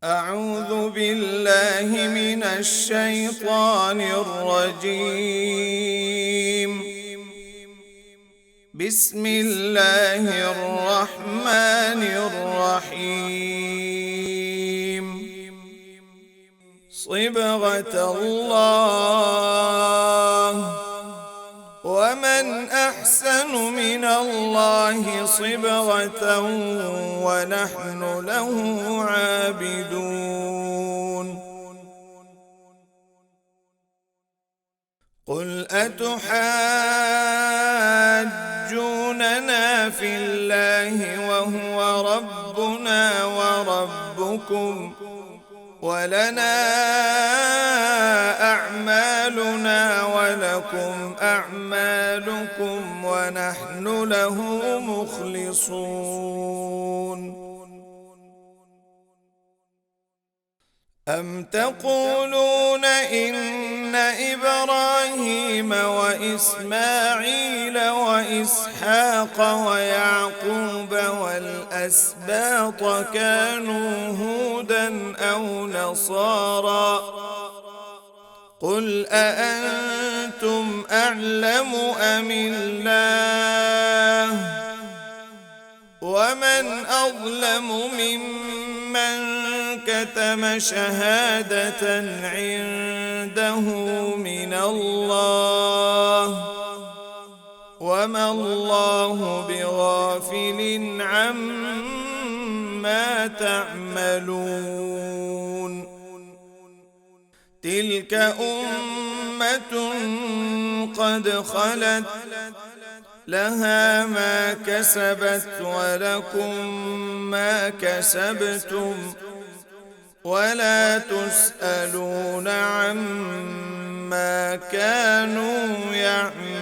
أعوذ بالله من الشيطان الرجيم. بسم الله الرحمن الرحيم. صبغة الله، ومن أحسن من الله صبغة ونحن له عابدون. قل أتحاجوننا في الله وهو ربنا وربكم ولنا أعمالنا ولكم أعمالكم ونحن له مخلصون. أم تقولون إن إبراهيم وإسماعيل وإسحاق ويعقوب والأسباط كانوا هودا أو نصارى؟ قل أأنتم أعلم أم الله؟ ومن أظلم ممن كتم شهادة عنده من الله، وما الله بغافل عما تعملون. تلك أمة قد خلت، لها ما كسبت ولكم ما كسبتم ولا تسألون عما كانوا يعملون.